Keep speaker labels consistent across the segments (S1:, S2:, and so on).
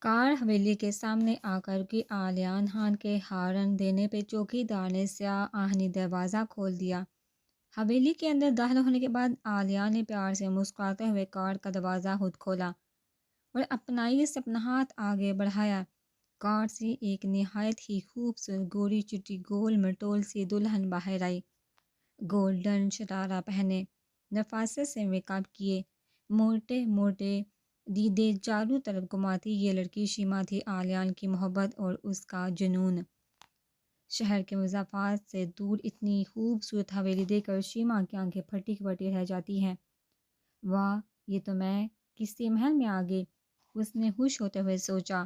S1: کار حویلی کے سامنے آ کر کی آلیان خان کے ہارن دینے پہ چوکی دار نے سیاہ آہنی دروازہ کھول دیا۔ حویلی کے اندر داخل ہونے کے بعد عالیہ نے پیار سے مسکراتے ہوئے کار کا دروازہ خود کھولا اور اپنائی سے اپنا ہاتھ آگے بڑھایا۔ کار سے ایک نہایت ہی خوبصورت گوری چٹی گول مٹول سی دلہن باہر آئی۔ گولڈن شرارہ پہنے، نفاست سے میک اپ کیے، موٹے موٹے دیدے چاروں طرف گھماتی یہ لڑکی شیما تھی، عالیان کی محبت اور اس کا جنون۔ شہر کے مضافات سے دور اتنی خوبصورت حویلی دیکھ کر شیما کی آنکھیں پھٹی کی پھٹی رہ جاتی ہیں۔ واہ، یہ تو میں کسی محل میں آ گئی، اس نے خوش ہوتے ہوئے سوچا۔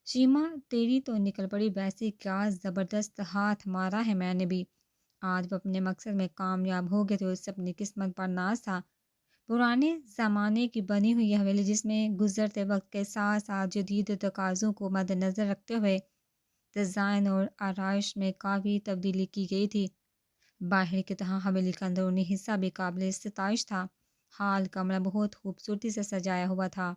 S1: شیما تیری تو نکل پڑی، ویسے کیا زبردست ہاتھ مارا ہے میں نے بھی۔ آج وہ اپنے مقصد میں کامیاب ہو گئے تھے، اس سے اپنی قسمت پر ناز تھا۔ پرانے زمانے کی بنی ہوئی یہ حویلی، جس میں گزرتے وقت کے ساتھ ساتھ جدید تقاضوں کو مد نظر رکھتے ہوئے ڈیزائن اور آرائش میں کافی تبدیلی کی گئی تھی، باہر کی طرح حویلی کا اندرونی حصہ بھی قابل ستائش تھا۔ حال کمرہ بہت خوبصورتی سے سجایا ہوا تھا۔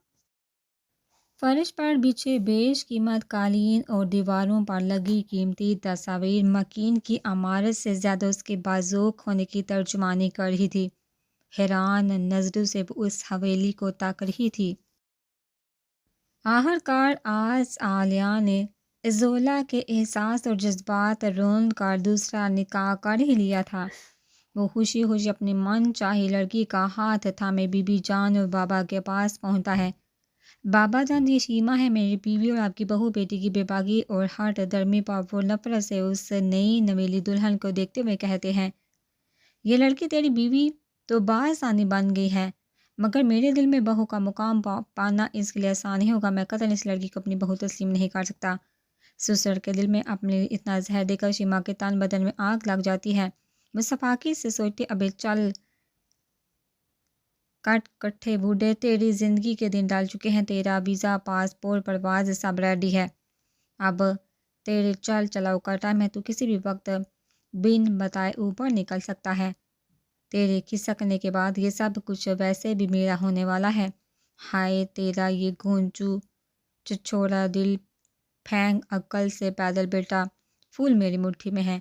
S1: فرش پر بچھے بیش قیمت قالین اور دیواروں پر لگی قیمتی تصاویر مکین کی عمارت سے زیادہ اس کے باذوق ہونے کی ترجمانی کر رہی تھی۔ حیران نظروں سے وہ اس حویلی کو تاک رہی تھی۔ آخرکار آج عالیہ نے زولا کے احساس اور جذبات رون کر دوسرا نکاح کر ہی لیا تھا۔ وہ خوشی خوشی اپنی من چاہی لڑکی کا ہاتھ تھامے بی بی جان اور بابا کے پاس پہنچتا ہے۔ بابا جان، یہ شیما ہے میری بیوی اور آپ کی بہو۔ بیٹی کی بے باکی اور ہٹ درمی پر وہ نفرت سے اس نئی نویلی دلہن کو دیکھتے ہوئے کہتے ہیں، یہ لڑکی تیری بیوی تو بآسانی بن گئی ہے، مگر میرے دل میں بہو کا مقام پانا اس کے لیے آسان نہیں ہوگا۔ میں قطعاً اس لڑکی کو اپنی بہو تسلیم نہیں کر سکتا۔ سسر کے دل میں اپنے لیے اتنا زہر دے کر شیما کے تن بدن میں آگ لگ جاتی ہے۔ وہ صفاقی سے سوچتی، ابے چل کٹ کٹھے بوڑھے، تیری زندگی کے دن ڈال چکے ہیں، تیرا ویزا پاسپورٹ پرواز سب ریڈی ہے، اب تیرے چل چلاؤ کا ٹائم ہے، تو کسی بھی وقت بن بتائے اوپر نکل سکتا ہے۔ تیرے کھسکنے کے بعد یہ سب کچھ ویسے بھی میرا ہونے والا ہے۔ ہائے تیرا یہ گھونچو چھچھوڑا دل، پھینگ عقل سے پیدل بیٹا، پھول میری مٹھی میں ہے۔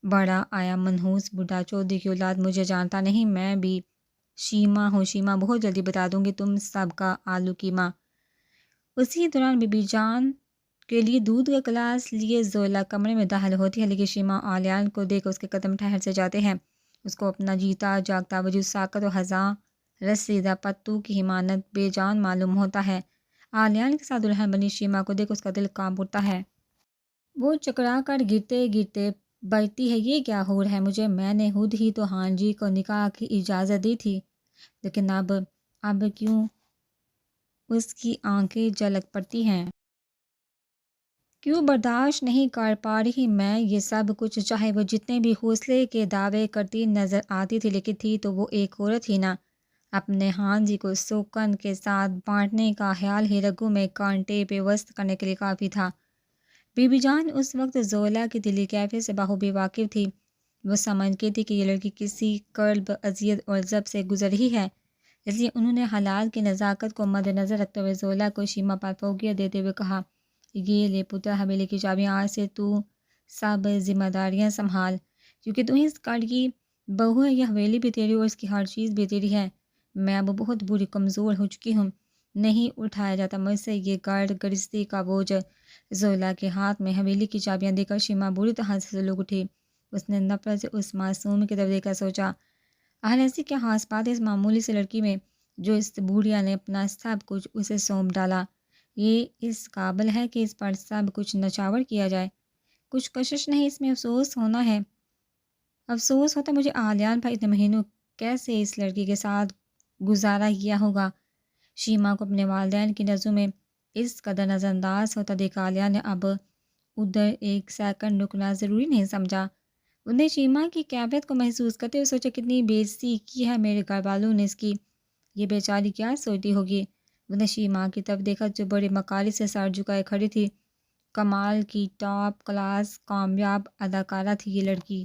S1: بڑا آیا منحوس بوڑھا چودھری کی اولاد، مجھے جانتا نہیں، میں بھی شیما ہوں، شیما بہت جلدی بتا دوں گی تم سب کا آلو قیمہ۔ اسی دوران بی بی جان کے لیے دودھ کا گلاس لیے زولا کمرے میں داخل ہوتی ہے، لیکن شیما عالیان کو دیکھ اس کے قدم ٹھہر سے جاتے ہیں۔ اس کو اپنا جیتا جاگتا وجود، ساکت و ہزاں رسیدہ پتو کی حمانت بے جان معلوم ہوتا ہے۔ عالیان کے ساتھ دلہن بنی شیما کو دیکھ اس کا دل کانپ اٹھتا ہے۔ وہ چکرا کر گرتے گرتے بجتی ہے، یہ کیا ہو رہا ہے مجھے؟ میں نے خود ہی تو ہاں جی کو نکاح کی اجازت دی تھی، لیکن اب کیوں؟ اس کی آنکھیں جھلک پڑتی ہیں۔ کیوں برداشت نہیں کر پا رہی میں یہ سب کچھ؟ چاہے وہ جتنے بھی حوصلے کے دعوے کرتی نظر آتی تھی، لیکن تھی تو وہ ایک عورت ہی نہ۔ اپنے ہاں جی کو سوکن کے ساتھ بانٹنے کا خیال ہی رگوں میں کانٹے پیوست کرنے کے لیے کافی تھا۔ بی بی جان اس وقت زولا کی دلی کیفیت سے بخوبی واقف تھی۔ وہ سمجھتی تھی کہ یہ لڑکی کسی کرب اذیت اور ضبط سے گزر رہی ہے، اس لیے انہوں نے حالات کی نزاکت کو مد نظر رکھتے ہوئے زولا کو شیما پر فوقیت دیتے ہوئے کہا، یہ لے پتر حویلی کی چابیاں، آج سے تو سب ذمہ داریاں سنبھال، کیونکہ تو اس گھر کی بہو ہے، یہ حویلی بھی تیری اور اس کی ہر چیز بھی تیری ہے۔ میں اب بہت بری کمزور ہو چکی ہوں، نہیں اٹھایا جاتا مجھ سے یہ گھر گرستی کا بوجھ۔ زولا کے ہاتھ میں حویلی کی چابیاں دے کر شیما بری طرح سے سلوک اٹھی۔ اس نے نفرت سے اس معصوم کی طرف دیکھا، سوچا، آخر ایسی کیا خاص بات ہے اس معمولی سی لڑکی میں جو اس بوڑھیا نے اپنا سب کچھ اسے سونپ ڈالا؟ یہ اس قابل ہے کہ اس پر سب کچھ نچھاور کیا جائے؟ کچھ کشش نہیں، اس میں افسوس ہونا ہے۔ افسوس ہوتا مجھے عالیان پر اتنے مہینوں کیسے اس لڑکی کے ساتھ گزارا کیا ہوگا۔ شیما کو اپنے والدین کی نظروں میں اس قدر نظر انداز ہوتا دیکھا عالیہ نے اب ادھر ایک سیکنڈ رکنا ضروری نہیں سمجھا۔ انہیں شیما کی کیفیت کو محسوس کرتے ہوئے سوچا، کتنی بے عزتی کی ہے میرے گھر والوں نے اس کی، یہ بیچاری کیا سوچتی ہوگی۔ انہیں شیما کی طرف دیکھا جو بڑے مکاری سے سر جھکائے کھڑی تھی۔ کمال کی ٹاپ کلاس کامیاب اداکارہ تھی یہ لڑکی۔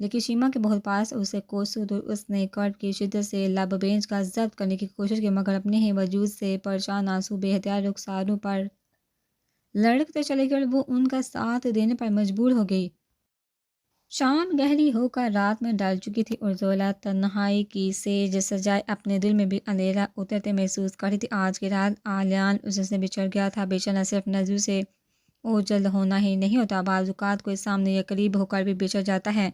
S1: لیکن شیما کے بہت پاس اسے کوسوں دور اس نے کٹ کی شدت سے لب بینچ کا ضبط کرنے کی کوشش کی، مگر اپنے ہی وجود سے پریشان آنسو بے اختیار رخساروں پر لڑکتے چلے گئے اور وہ ان کا ساتھ دینے پر مجبور ہو گئی۔ شام گہری ہو کر رات میں ڈال چکی تھی اور زولا تنہائی کی سیج سجائے اپنے دل میں بھی اندھیرا اترتے محسوس کر رہی تھی۔ آج کی رات آلیان اس سے بچھڑ گیا تھا۔ بے چینا صرف نظروں سے اوجھل ہونا ہی نہیں ہوتا، بعض اوقات کوئی سامنے یا قریب ہو کر بھی بچھڑ جاتا ہے۔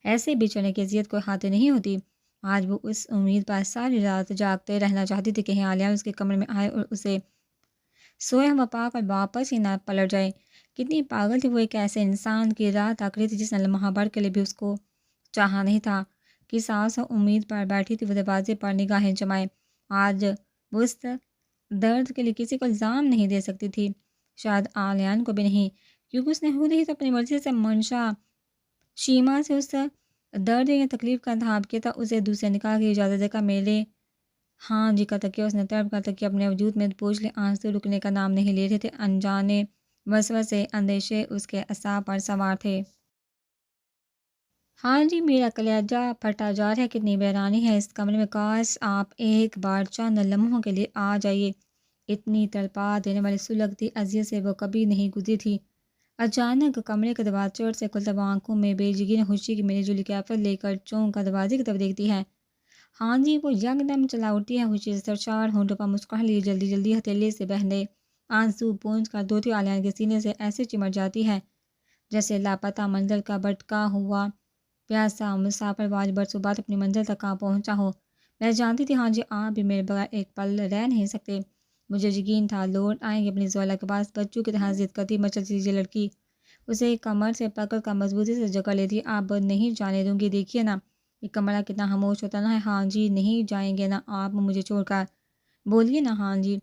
S1: ایسے بچھڑنے کی اذیت کوئی ہاتھ نہیں ہوتی۔ آج وہ اس امید پر ساری رات جاگتے رہنا چاہتی تھی کہ آلیان اس کے کمرے میں آئے اور اسے سویا ہوا پا کر واپس ہی نہ پلٹ جائے۔ کتنی پاگل تھی وہ، ایک ایسے انسان کی راہ تاک رہی تھی جس نے لمحہ بھر کے لیے بھی اس کو چاہا نہیں تھا، کہ سانس امید پر بیٹھی تھی وہ دروازے پر نگاہیں جمائے۔ آج وہ اس درد کے لیے کسی کو الزام نہیں دے سکتی تھی، شاید آلیان کو بھی نہیں، کیونکہ اس نے خود ہی تو اپنی مرضی سے منشا شیما سے اس درد یا تکلیف کا انتخاب کیا تھا، اسے دوسرے نکاح کی اجازت دے کر میرے ہاں جی کا تکیہ اس نے تڑپ کر تکیہ اپنے وجود میں پوچھ لے۔ آنسو رکنے کا نام نہیں لے رہے تھے، انجانے وسوسے اندیشے اس کے اعصاب پر سوار تھے۔ ہاں جی، میرا کلیجہ پھٹا جا رہا ہے، کتنی ویرانی ہے اس کمرے میں، کاش آپ ایک بار چند لمحوں کے لیے آ جائیے۔ اتنی تڑپا دینے والی سلگتی اذیت سے وہ کبھی نہیں گزری تھی۔ اچانک کمرے کا دروازہ چوٹ سے کھلتا، وہ آنکھوں میں بے یقین خوشی کی میری جولی کیفیت لے کر چونک کر دروازے کی طرف دیکھتی ہے۔ ہاں جی، وہ یکدم چلا اٹھتی ہے، خوشی سے سرشار ہونٹوں پر مسکراہٹ لیے جلدی جلدی ہتھیلی سے بہنے آنسو پونچھ کر دھوتی آلیان کے سینے سے ایسے چمٹ جاتی ہے جیسے لاپتہ منزل کا بھٹکا ہوا پیاسا مسافر آج برسوں بعد اپنی منزل تک کہاں پہنچا ہو۔ میں جانتی تھی ہاں جی آپ بھی میرے بغیر ایک پل رہ نہیں سکتے، مجھے یقین تھا لوٹ آئیں گے اپنی زولا کے پاس۔ بچوں کی طرح ضد کرتی مچلتی یہ لڑکی اسے کمر سے پکڑ کر مضبوطی سے جکڑ لیتی۔ اب نہیں جانے دوں گی، دیکھیے نا یہ کمرہ کتنا خاموش ہوتا نا ہے۔ ہاں جی نہیں جائیں گے نا آپ مجھے چھوڑ کر، بولیے نا ہاں جی،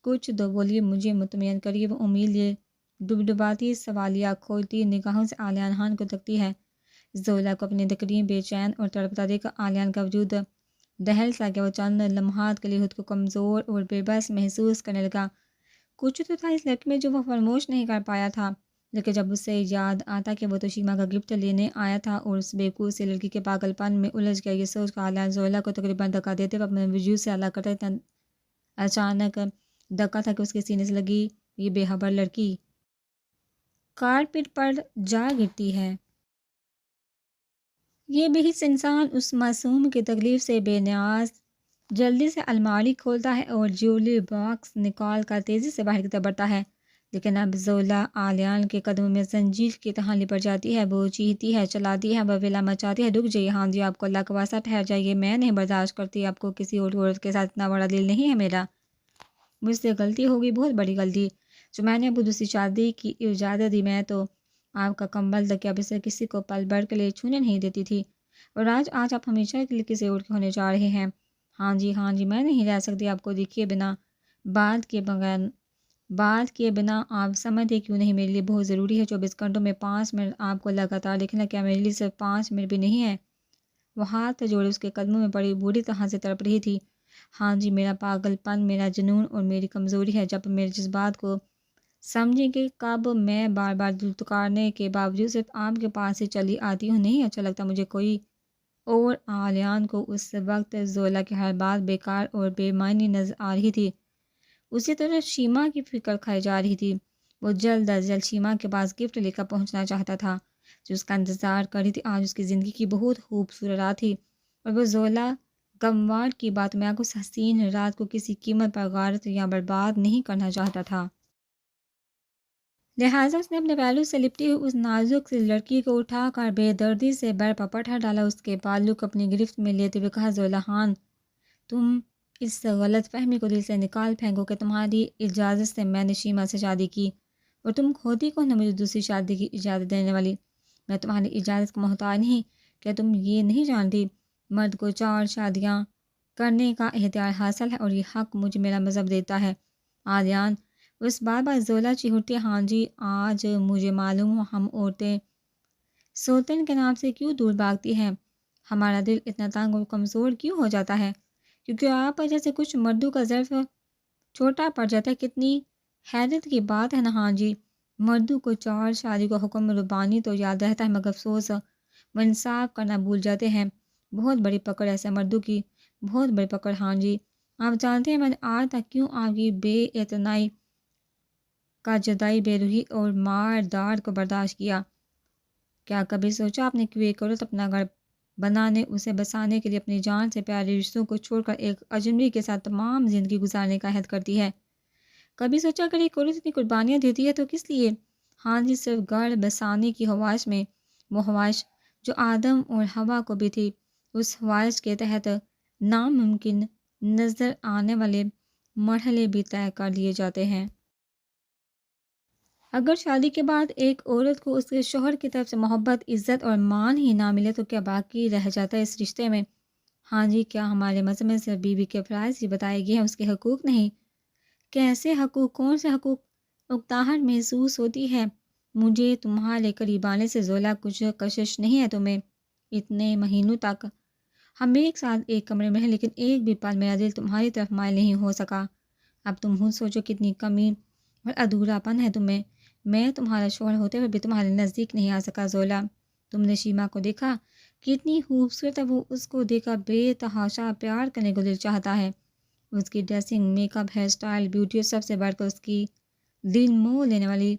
S1: کچھ دو بولیے، مجھے مطمئن کریے۔ وہ امید لیے ڈبڈباتی سوالیہ کھولتی نگاہوں سے آلیان خان کو تکتی ہے۔ زولا کو اپنی تقریر بے چین اور تڑپتا دیکھ کر آلیان کا وجود دہل سا کہ وہ چند لمحات کے لیے خود کو کمزور اور بے بس محسوس کرنے لگا۔ کچھ تو تھا اس لڑکی میں جو وہ فراموش نہیں کر پایا تھا، لیکن جب اسے یاد آتا کہ وہ تو شیما کا گفٹ لینے آیا تھا اور اس بیوقوف سے لڑکی کے پاگل پن میں الجھ گیا، یہ سوچ کر آلیان زولا کو تقریباً دھکا دیتے ہوئے اپنے وجود سے الگ کرتا اتنا اچانک دھکا تھا کہ اس کے سینے سے لگی یہ بے خبر لڑکی کارپیٹ پر جا گرتی ہے۔ یہ بے حس انسان اس معصوم کی تکلیف سے بے نیاز جلدی سے الماری کھولتا ہے اور جیولی باکس نکال کر تیزی سے باہر کی طرف بڑھتا ہے، لیکن اب زولا آلیان کے قدموں میں زنجیر کی طرح لپٹ جاتی ہے۔ وہ چیختی ہے، چلاتی ہے، بویلا مچاتی ہے، رک جائیے ہاں جی آپ کو اللہ کا واسطہ ٹھہر جائیے، میں نہیں برداشت کرتی آپ کو، کسی اور عورت کے ساتھ اتنا بڑا دل نہیں ہے میرا، مجھ سے غلطی ہوگی، بہت بڑی غلطی، جو میں نے ابو دوسری شادی کی اجازت دی، میں تو آپ کا کمبل تک اب سے کسی کو پل بھر کے لیے چھونے نہیں دیتی تھی، اور آج آپ ہمیشہ کے لیے کسی اور کے ہونے جا رہے ہیں۔ ہاں جی میں نہیں رہ سکتی آپ کو دیکھیے بنا، بات کیے بنا آپ سمجھتے کیوں نہیں میرے لیے بہت ضروری ہے 24 گھنٹوں میں 5 منٹ آپ کو لگاتار دیکھنا، کیا میرے لیے صرف 5 منٹ بھی نہیں ہے؟ وہ ہاتھ جوڑے اس کے قدموں میں پڑی بری طرح سے تڑپ رہی تھی۔ ہاں جی میرا پاگل پن، میرا جنون اور میری کمزوری ہے، جب میرے جذبات کو سمجھیں کہ کب میں بار بار دل تکارنے کے باوجود صرف آپ کے پاس سے چلی آتی ہوں، نہیں اچھا لگتا مجھے کوئی اور۔ آلیان کو اس وقت زولا کی ہر بات بیکار اور بے معنی نظر آ رہی تھی، اسی طرح شیما کی فکر کھائی جا رہی تھی۔ وہ جلد از جلد شیما کے پاس گفٹ لے کر پہنچنا چاہتا تھا جو اس کا انتظار کر رہی تھی۔ آج اس کی زندگی کی بہت خوبصورت رات تھی اور وہ زولا گموار کی بات میں اس حسین رات کو کسی قیمت پر غارت یا برباد نہیں کرنا چاہتا تھا۔ لہٰذا اس نے اپنے پہلو سے لپٹی ہوئی اس نازک سی لڑکی کو اٹھا کر بے دردی سے بر پر پٹھا ڈالا، اس کے بالوں کو اپنی گرفت میں لیتے ہوئے کہا، زولا خان تم اس غلط فہمی کو دل سے نکال پھینکو کہ تمہاری اجازت سے میں نے شیما سے شادی کی، اور تم خود ہی کون ہو مجھے دوسری شادی کی اجازت دینے والی؟ میں تمہاری اجازت کا محتاج نہیں، کیا تم یہ نہیں جانتی مرد کو 4 شادیاں کرنے کا اختیار حاصل ہے اور یہ حق مجھے میرا مذہب دیتا ہے؟ آلیان اس بار زولا چیختی، ہاں جی آج مجھے معلوم ہو ہم عورتیں سوتن کے نام سے کیوں دور بھاگتی ہیں، ہمارا دل اتنا تنگ اور کمزور کیوں ہو جاتا ہے، کیونکہ آپ جیسے کچھ مردوں کا ظرف چھوٹا پڑ جاتا ہے۔ کتنی حیرت کی بات ہے نا، ہاں جی مردوں کو 4 شادی کا حکم ربانی تو یاد رہتا ہے، مگر افسوس وہ انصاف کرنا بھول جاتے ہیں۔ بہت بڑی پکڑ ایسے مردوں کی، بہت بڑی پکڑ۔ ہاں جی، آپ جانتے ہیں میں نے آج تک کیوں آپ کی بے اعتنائی کا جدائی، بے روحی اور مار دار کو برداشت کیا؟ کیا کبھی سوچا آپ نے کہ ایک عورت اپنا گھر بنانے، اسے بسانے کے لیے اپنی جان سے پیارے رشتوں کو چھوڑ کر ایک اجنبی کے ساتھ تمام زندگی گزارنے کا عہد کرتی ہے؟ کبھی سوچا اگر ایک عورت اتنی قربانیاں دیتی ہے تو کس لیے؟ ہاں جی، صرف گھر بسانے کی خواہش میں، وہ خواہش جو آدم اور حوا کو بھی تھی۔ اس خواہش کے تحت ناممکن نظر آنے والے مرحلے بھی طے کر لیے جاتے ہیں۔ اگر شادی کے بعد ایک عورت کو اس کے شوہر کی طرف سے محبت، عزت اور مان ہی نہ ملے تو کیا باقی رہ جاتا ہے اس رشتے میں؟ ہاں جی، کیا ہمارے مذہب میں صرف بیوی کے فرائض ہی بتائے گئے ہیں، اس کے حقوق نہیں؟ کیسے حقوق؟ کون سے حقوق؟ اکتاہٹ محسوس ہوتی ہے مجھے تمہارے قریب آنے سے۔ زولا، کچھ کشش نہیں ہے تمہیں؟ اتنے مہینوں تک ہم ایک ساتھ ایک کمرے میں ہیں، لیکن ایک بھی پل میرا دل تمہاری طرف مائل نہیں ہو سکا۔ اب تم خود سوچو کتنی کمی اور ادھورا پن ہے تمہیں۔ میں تمہارا شوہر ہوتے ہوئے بھی تمہارے نزدیک نہیں آ سکا۔ زولا، تم نے شیما کو دیکھا؟ کتنی خوبصورت ہے وہ، اس کو دیکھا بے تحاشا پیار کرنے کو دل چاہتا ہے۔ اس کی dressing, make up, hairstyle, beauty اور سب سے بڑھ کر اس کی دل موہ لینے والی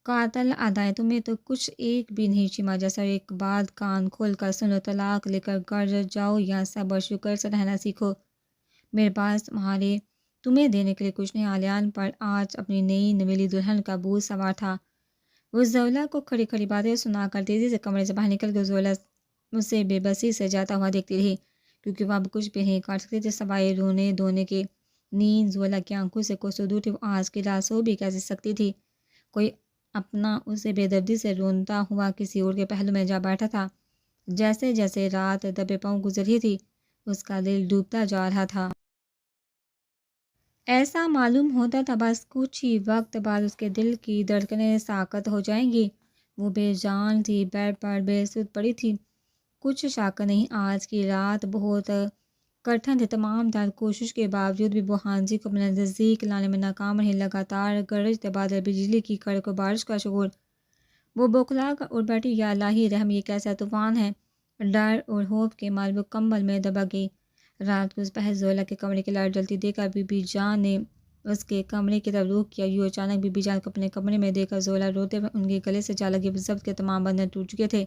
S1: قاتل ادائیں، تمہیں تو کچھ ایک بھی نہیں شیما جیسا۔ ایک بات کان کھول کر سنو، طلاق لے کر گھر جاؤ یا صبر شکر سے رہنا سیکھو۔ میرے پاس تمہیں دینے کے لیے کچھ نہیں۔ آلیان پر آج اپنی نئی نویلی دلہن کا بوجھ سوار تھا۔ وہ زولا کو کھڑی کھڑی باتیں سنا کر تیزی سے کمرے سے باہر نکل گئی۔ زولا اسے بے بسی سے جاتا ہوا دیکھتی رہی، کیونکہ وہ اب کچھ بھی نہیں کر سکتی تھی سوائے رونے دھونے کے۔ نیند زولا کی آنکھوں سے کوسوں دور تھی۔ وہ آج کی رات سو بھی کیسے سکتی تھی؟ کوئی اپنا اسے بے دردی سے رونتا ہوا کسی اور کے پہلو میں جا بیٹھا تھا۔ جیسے جیسے رات دبے پاؤں گزر رہی تھی، اس کا دل ڈوبتا جا رہا تھا۔ ایسا معلوم ہوتا تھا بس کچھ ہی وقت بعد اس کے دل کی دھڑکنیں ساکت ہو جائیں گی۔ وہ بے جان تھی، بیڈ پر بے سود پڑی تھی۔ کچھ شک نہیں، آج کی رات بہت کٹھن تھی۔ تمام تر کوشش کے باوجود بھی وہ ہانجی کو اپنے نزدیک لانے میں ناکام رہی۔ لگاتار گرجتے بادل، بجلی کی کڑک اور بارش کا شور۔ وہ بوکھلا کر اٹھ بیٹھی۔ یا الہی رحم، یہ کیسا طوفان ہے! ڈر اور خوف کے مارے وہ کمبل میں دبا گئی۔ رات کو اس پہر زولا کے کمرے کی لائٹ جلتی دیکھ کر بی بی جان نے اس کے کمرے کی طرف رخ کیا۔ یوں اچانک بی بی جان کو اپنے کمرے میں دیکھ کر زولا روتے ہوئے ان کے گلے سے جا لگی۔ ضبط کے تمام بندھن ٹوٹ چکے تھے۔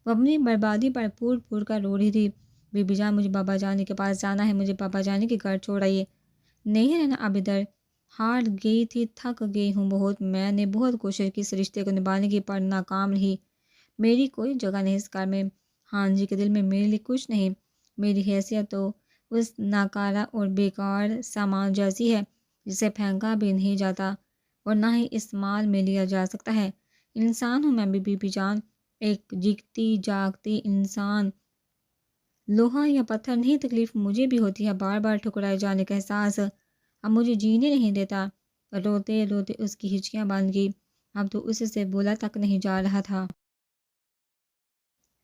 S1: وہ اپنی بربادی پر پھوٹ پھوٹ کر رو رہی تھی۔ بی بی جان، مجھے بابا جانی کے پاس جانا ہے، مجھے بابا جانی کے گھر چھوڑ آئیے۔ نہیں رہنا اب ادھر، ہار گئی تھی، تھک گئی ہوں بہت۔ میں نے بہت کوشش کی اس رشتے کو نبھانے کی، پر ناکام رہی۔ میری کوئی جگہ نہیں اس گھر میں۔ ہاں جی کے دل میں میرے لیے کچھ نہیں۔ میری حیثیت تو اس ناکارہ اور بیکار سامان جیسی ہے جسے پھینکا بھی نہیں جاتا اور نہ ہی استعمال میں لیا جا سکتا ہے۔ انسان ہوں میں بھی بی بی جان، ایک جیتی جاگتی انسان، لوہا یا پتھر نہیں۔ تکلیف مجھے بھی ہوتی ہے، بار بار ٹھکرائے جانے کا احساس اب مجھے جینے نہیں دیتا۔ روتے روتے اس کی ہچکیاں باندھ گئی۔ اب تو اس سے بولا تک نہیں جا رہا تھا۔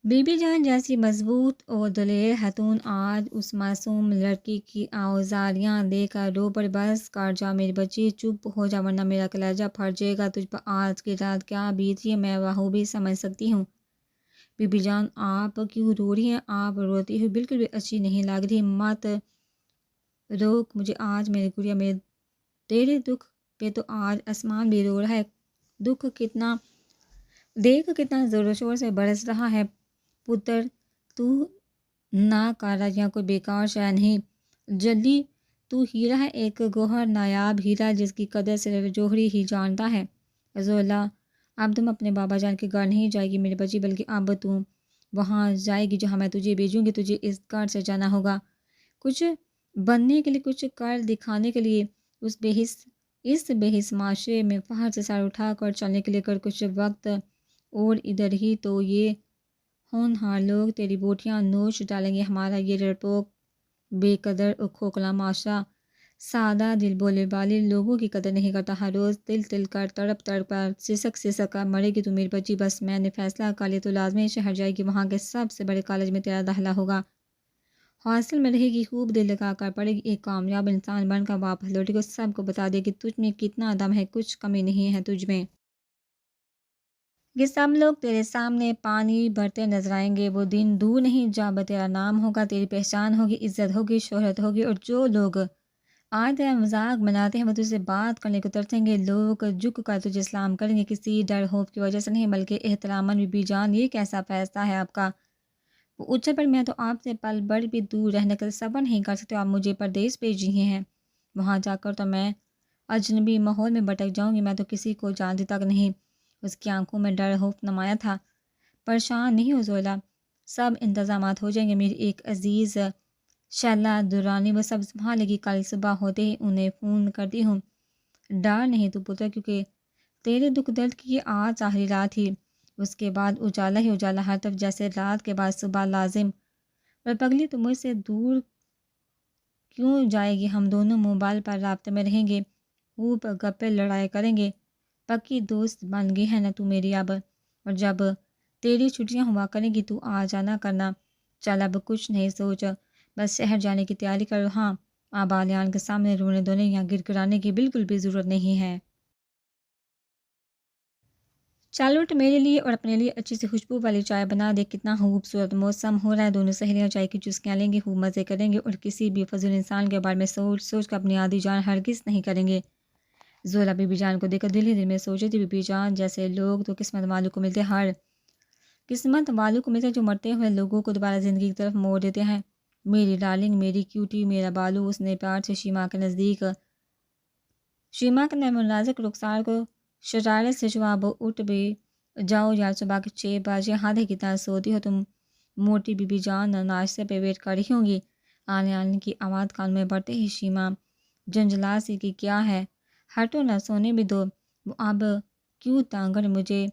S1: بی بی جان جیسی مضبوط اور دلیر خاتون آج اس معصوم لڑکی کی آوازاریاں دے کر رو پڑی۔ بس کر جا میری بچی، چپ ہو جا ورنہ میرا کلیجہ پھٹ جائے گا۔ تجھ پر آج کی رات کیا بیت رہی ہے میں بخوبی سمجھ سکتی ہوں۔ بی بی جان، آپ کیوں رو رہی ہیں؟ آپ روتی ہوئی بالکل بھی اچھی نہیں لگ رہی۔ مت روک مجھے آج میری گڑیا، میرے تیرے دکھ پہ تو آج آسمان بھی رو رہا ہے۔ دکھ کتنا دیکھ کتنا زور و شور سے برس رہا ہے۔ پتر، تو ناکارہ یا کوئی بیکار شے نہیں، جلی تو ہیرا ہے، ایک گوہر نایاب ہیرا جس کی قدر صرف جوہری ہی جانتا ہے۔ زولا، اب تم اپنے بابا جان کے گھر نہیں جائے گی میری بچی، بلکہ اب تم وہاں جائے گی جہاں میں تجھے بھیجوں گی۔ تجھے اس گھر سے جانا ہوگا کچھ بننے کے لیے، کچھ کر دکھانے کے لیے، اس بے حس معاشرے میں فخر سے سر اٹھا کر چلنے کے لیے۔ کر کچھ وقت اور ادھر ہی تو یہ ہونہار لوگ تیری بوٹیاں نوچ ڈالیں گے۔ ہمارا یہ ڈرپوک، بے قدر اور کھوکھلا معاشرہ سادہ دل بولے والے لوگوں کی قدر نہیں کرتا۔ ہر روز تل تل کر، تڑپ تڑپ کر، سسک سسک کر مرے گی تو میری بچی۔ بس میں نے فیصلہ کر لیا، تو لازمی شہر جائے گی، وہاں کے سب سے بڑے کالج میں تیرا داخلہ ہوگا، ہاسٹل میں رہے گی، خوب دل لگا کر پڑھے گی، ایک کامیاب انسان بن کر واپس لوٹے گی، سب کو بتا دے کہ تجھ میں کتنا دم ہے، کچھ کمی نہیں ہے تجھ میں۔ یہ سب لوگ تیرے سامنے پانی بھرتے نظر آئیں گے۔ وہ دن دور نہیں جب تیرا نام ہوگا، تیری پہچان ہوگی، عزت ہوگی، شہرت ہوگی، اور جو لوگ آج تیرا مذاق بناتے ہیں وہ تجھ سے بات کرنے کو ترسیں گے۔ لوگ جھک کر تجھے سلام کریں گے، کسی ڈر خوف کی وجہ سے نہیں بلکہ احتراماً۔ بی بی جان، یہ کیسا فیصلہ ہے آپ کا؟ وہ اچھل پر، میں تو آپ سے پل بھر بھی دور رہنے کا صبر نہیں کر سکتے۔ آپ مجھے پردیس بھیج رہے ہیں، وہاں جا کر تو میں اجنبی ماحول میں بھٹک جاؤں گی۔ میں تو کسی کو جانتی تک نہیں۔ اس کی آنکھوں میں ڈر خوف نمایاں تھا۔ پریشان نہیں ہو زولا، سب انتظامات ہو جائیں گے۔ میری ایک عزیز شیلا دورانی وہ سب سنبھالے گی۔ کل صبح ہوتے ہی انہیں فون کرتی ہوں۔ ڈر نہیں تو پتر، کیونکہ تیرے دکھ درد کی یہ آج آخری رات تھی، اس کے بعد اجالا ہی اجالا ہر طرف، جیسے رات کے بعد صبح لازم۔ اور پگلی تو مجھ سے دور کیوں جائے گی؟ ہم دونوں موبائل پر رابطے میں رہیں گے، خوب گپے لڑائی کریں گے، پکی دوست بن گئی ہے نا تو میری اب۔ اور جب تیری چھٹیاں ہوا کریں گی تو آ جانا کرنا۔ چل اب کچھ نہیں سوچ، بس شہر جانے کی تیاری کرو۔ ہاں، اب آلیان کے سامنے رونے دھونے یا گر گرانے کی بالکل بھی ضرورت نہیں ہے۔ چل اٹھ، میرے لیے اور اپنے لیے اچھی سی خوشبو والی چائے بنا دے۔ کتنا خوبصورت موسم ہو رہا ہے، دونوں سہیلیاں چائے کی چسکیاں لیں گے، خوب مزے کریں گے، اور کسی بھی فضول انسان کے بارے میں سوچ سوچ کر اپنی آدھی جان ہرگز نہیں کریں گے۔ زولا بی بی جان کو دیکھ کر دل ہی دل میں سوچ رہی تھی، بی بی جان جیسے لوگ تو قسمت والوں کو ملتے، ہر قسمت والوں کو ملتے جو مرتے ہوئے لوگوں کو دوبارہ زندگی کی طرف موڑ دیتے ہیں۔ میری ڈارلنگ، میری کیوٹی، میرا بالو۔ اس نے پیار سے شیما کے نامنازک رخسار کو شرارت سے جواب اٹھ بھی جاؤ یار، صبح کے 6 بجے آدھے کتنا سوتی ہو تم؟ موٹی بی بی جان ناشتے پہ ویٹ کر رہی ہوں گی۔ آنے آنے کی آواز کان میں بڑھتے ہی شیما جنجلا سی کی، کیا ہے؟ ہٹو نہ، سونے بھی دو۔ وہ اب کیوں تانگڑ؟ مجھے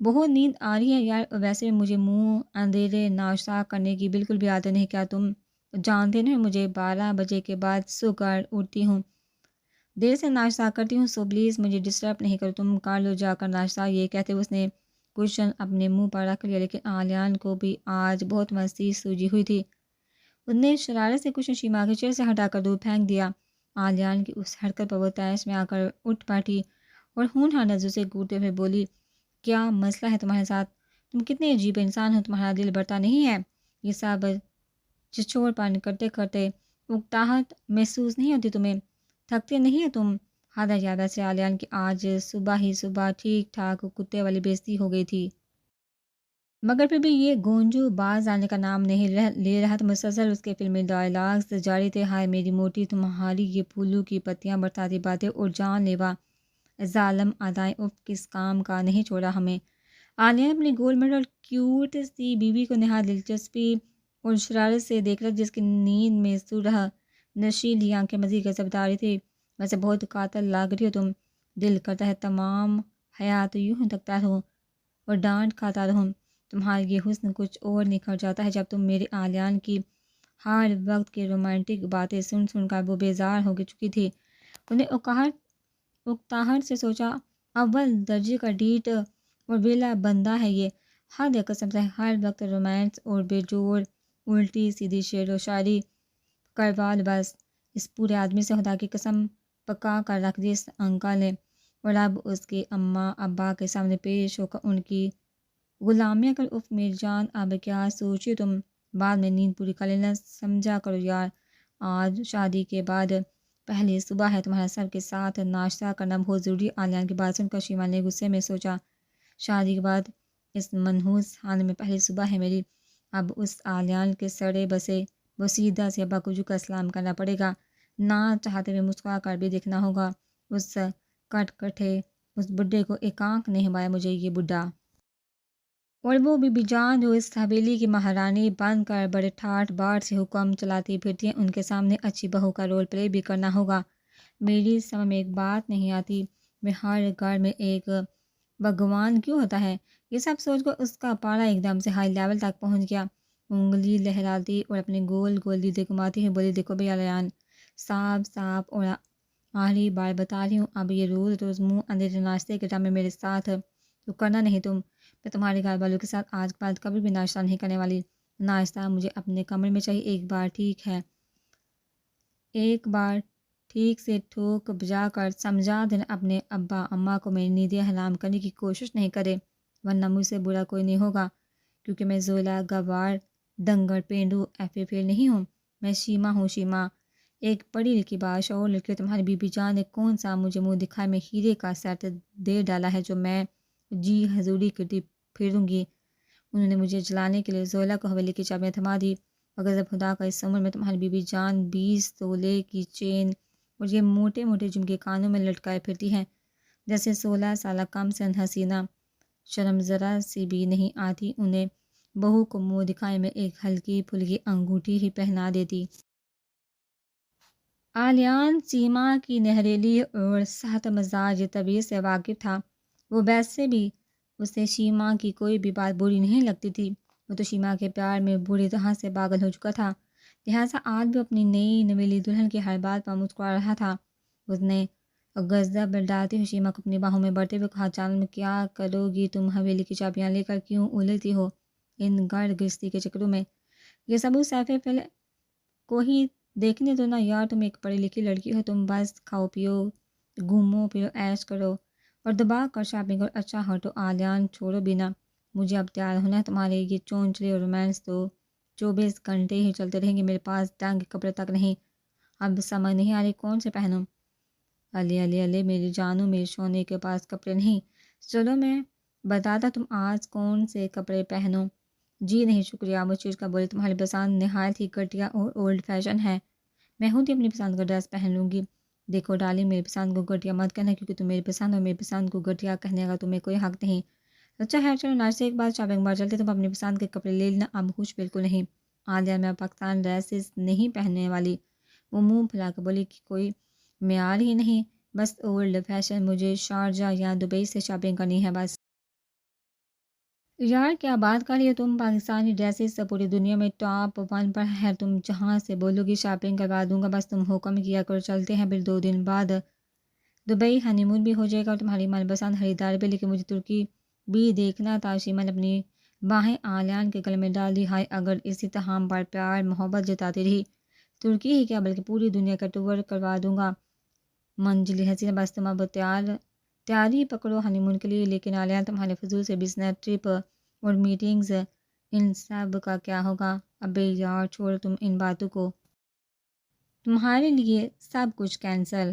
S1: بہت نیند آ رہی ہے یار، ویسے مجھے منہ اندھیرے ناشتہ کرنے کی بالکل بھی عادت نہیں۔ کیا تم جانتے نہیں مجھے 12 بجے کے بعد سو کر اٹھتی ہوں، دیر سے ناشتہ کرتی ہوں، سو پلیز مجھے ڈسٹرب نہیں کرو، تم کر لو جا کر ناشتہ۔ یہ کہتے اس نے کوشچن اپنے منہ پر رکھ لیا، لیکن آلیان کو بھی آج بہت مستی سوجی ہوئی تھی۔ اس نے شرارت سے کوشچن شیما کے چہرے سے ہٹا کر دور پھینک دیا۔ آلیان کی اس حرکت پر وہ تیش میں آ کر اٹھ بیٹھی اور ہونہار نظروں سے گھورتے ہوئے بولی، کیا مسئلہ ہے تمہارے ساتھ؟ تم کتنے عجیب انسان ہو، تمہارا دل بڑھتا نہیں ہے؟ یہ سب چچور پان کرتے کرتے اکتاہٹ محسوس نہیں ہوتی تمہیں؟ تھکتے نہیں ہے تم؟ ہادہ یادہ سے آلیان کی آج صبح ہی صبح ٹھیک ٹھاک کتے والی بےعزتی ہو گئی تھی، مگر پھر بھی یہ گونجو باز آنے کا نام نہیں لے رہا تھا۔ مسلسل اس کے فلمی ڈائلاگز جاری تھے، ہائے میری موٹی، تمہاری یہ پھولوں کی پتیاں برساتی باتیں اور جان لیوا ظالم ادائیں، اف کس کام کا نہیں چھوڑا ہمیں۔ عالیہ نے اپنی گول میڈل کیوٹ سی بیوی کو نہایت دلچسپی اور شرارت سے دیکھ رہا، جس کی نیند میں سرخ نشیلی آنکھیں مزید غضبدار تھی۔ ویسے بہت قاتل لگ رہی ہو تم، دل کرتا ہے تمام حیات یوں ہی تکتا رہوں اور ڈانٹ کھاتا رہوں۔ تمہارا یہ حسن کچھ اور نکھر جاتا ہے جب تم میری آلیان کی ہر وقت کی رومانٹک باتیں سن سن کر وہ بیزار ہو چکی تھی۔ انہیں اکتاہٹ سے سوچا، اول درجے کا ڈیٹ اور ویلا بندہ ہے یہ، حد قسم سے ہر وقت رومانس اور بے جوڑ الٹی سیدھی شعر و شاعری کروال۔ بس اس پورے آدمی سے خدا کی قسم پکا کر رکھ دی اس انکل نے، اور اب اس کے اماں ابا کے سامنے پیش ہو کر ان کی غلامیاں کر۔ اف میری جان، اب کیا سوچی تم؟ بعد میں نیند پوری کر لینا، سمجھا کرو یار، آج شادی کے بعد پہلی صبح ہے، تمہارا سب کے ساتھ ناشتہ کرنا بہت ضروری۔ آلیان کی بات سن کر شیما نے غصے میں سوچا، شادی کے بعد اس منحوس خانے میں پہلی صبح ہے میری، اب اس آلیان کے سڑے بسے بسیدہ سے ابا کو جھک کر سلام کرنا پڑے گا، نہ چاہتے ہوئے مسکرا کر بھی دیکھنا ہوگا۔ اس کٹ کٹھے اس بڈھے کو ایک آنکھ نہیں ہمایا مجھے یہ بڈھا، اور وہ بی بی جان جو اس حویلی کی مہارانی بن کر بڑے ٹھاٹ باٹ سے حکم چلاتی پھرتی ہیں، ان کے سامنے اچھی بہو کا رول پلے بھی کرنا ہوگا۔ میری سمجھ میں ایک بات نہیں آتی، میں ہر گھر میں ایک بھگوان کیوں ہوتا ہے؟ یہ سب سوچ کر اس کا پارا ایک دم سے ہائی لیول تک پہنچ گیا۔ انگلی لہراتی اور اپنے گول گول دیدے گھماتی ہوئی بولی، دیکھو بھیا آلیان، صاف اور آخری بار بتا رہی ہوں، اب یہ روز روز منہ اندھیرے ناشتے کے ڈرامے میرے ساتھ تو کرنا نہیں تم۔ میں تمہارے گھر والوں کے ساتھ آج کے بعد کبھی بھی ناشتہ نہیں کرنے والی۔ ناشتہ مجھے اپنے کمرے میں چاہیے، ایک بار ٹھیک ٹھیک سے ٹھوک بجا کر سمجھا دینا اپنے ابا اماں کو میری نیندیں حرام کرنے کی کوشش نہیں کرے، ورنہ مجھ سے برا کوئی نہیں ہوگا، کیونکہ میں زولا گوار ڈنگر پینڈو ایفے فیل نہیں ہوں۔ میں شیما ہوں، شیما، ایک پڑھی لکھی باشعور لڑکی۔ تمہاری بی بی جان نے کون سا مجھے منہ دکھائے میں ہیرے کا سیٹ دے ڈالا ہے جو میں جی حضوری کرتی پھروں گی؟ انہوں نے مجھے جلانے کے لیے زولا کو حویلی کی چابیاں تھما دی، مگر جب خدا کا اس عمر میں تمہاری بی بی جان 20 تولے کی چین اور یہ موٹے موٹے جھمکے کانوں میں لٹکائے پھرتی ہیں جیسے 16 سالہ کم سن حسینہ، شرم ذرا سی بھی نہیں آتی انہیں؟ بہو کو منہ دکھائے میں ایک ہلکی پھلکی انگوٹھی ہی پہنا دیتی۔ آلیان سیما کی نہریلی اور سخت مزاج طبیعت سے واقف تھا، وہ ویسے بھی اسے شیما کی کوئی بھی بات بری نہیں لگتی تھی، وہ تو شیما کے پیار میں بری طرح سے پاگل ہو چکا تھا، لہٰذا آج بھی اپنی نئی نویلی دلہن کی ہر بات پر مسکرا رہا تھا۔ اس نے غضب ڈالتے ہوئے شیما کو اپنی باہوں میں بڑھتے ہوئے کہا، جان میں کیا کرو گی تم؟ حویلی کی چابیاں لے کر کیوں الجھتی ہو ان گڑ گرستی کے چکروں میں؟ یہ سب اس سیفے پہلے کو ہی دیکھنے دو نا یار، تم ایک پڑھی لکھی لڑکی ہو، تم بس کھاؤ پیو گھومو پھرو عیش کرو اور دبا کر شاپنگ کرو۔ اچھا ہٹو آلیان، چھوڑو بینا، مجھے اب تیار ہونا ہے، تمہارے یہ چونچلے اور رومانس تو 24 گھنٹے ہی چلتے رہیں گے، میرے پاس ڈنگ کے کپڑے تک نہیں، اب سمجھ نہیں آ رہی کون سے پہنوں؟ علی علی علی میری جانو، میرے سونے کے پاس کپڑے نہیں، چلو میں بتاتا تم آج کون سے کپڑے پہنو۔ جی نہیں شکریہ، مجھ چیز کا بولے، تمہاری پسند نہایت ہی گھٹیا اور اولڈ فیشن ہے، میں خود ہی اپنی پسند کا ڈریس پہن لوں گی۔ دیکھو ڈارلنگ، میری پسند کو گھٹیا مت کہنا، کیونکہ تم میری پسند اور میری پسند کو گھٹیا کہنے کا تمہیں کوئی حق نہیں۔ اچھا ہے چلو ناشتے کے بعد شاپنگ بار چلتے، تم اپنی پسند کے کپڑے لے لینا، اب خوش بالکل نہیں۔ عالیہ میں پاکستان ڈریسز نہیں پہننے والی، وہ منہ پھیلا کر بولی، کہ کوئی معیار ہی نہیں، بس اولڈ فیشن، مجھے شارجہ یا دبئی سے شاپنگ کرنی ہے بس۔ یار کیا بات کر رہی ہو تم؟ پاکستانی ڈریسز سے پوری دنیا میں ٹاپ 1 پر ہے، تم جہاں سے بولو گی شاپنگ کروا دوں گا، بس تم حکم کیا کرو۔ چلتے ہیں، پھر 2 دن بعد دبئی ہنی مون بھی ہو جائے گا اور تمہاری من پسند خریدار بھی، لیکن مجھے ترکی بھی دیکھنا تھا۔ شیما نے اپنی باہیں آلیان کے گلے میں ڈال دی۔ ہائے، اگر اسی طرح پر پیار محبت جتاتی رہی، ترکی ہی کیا بلکہ پوری دنیا کا ٹور کروا دوں گا۔ منجلی حسین، بس تم اب تیاری پکڑو ہنی مون کے لیے، لیکن آلیان تمہارے فضول سے بزنس ٹرپ اور میٹنگز، ان سب کا کیا ہوگا؟ ابے یار چھوڑو تم ان باتوں کو، تمہارے لیے سب کچھ کینسل۔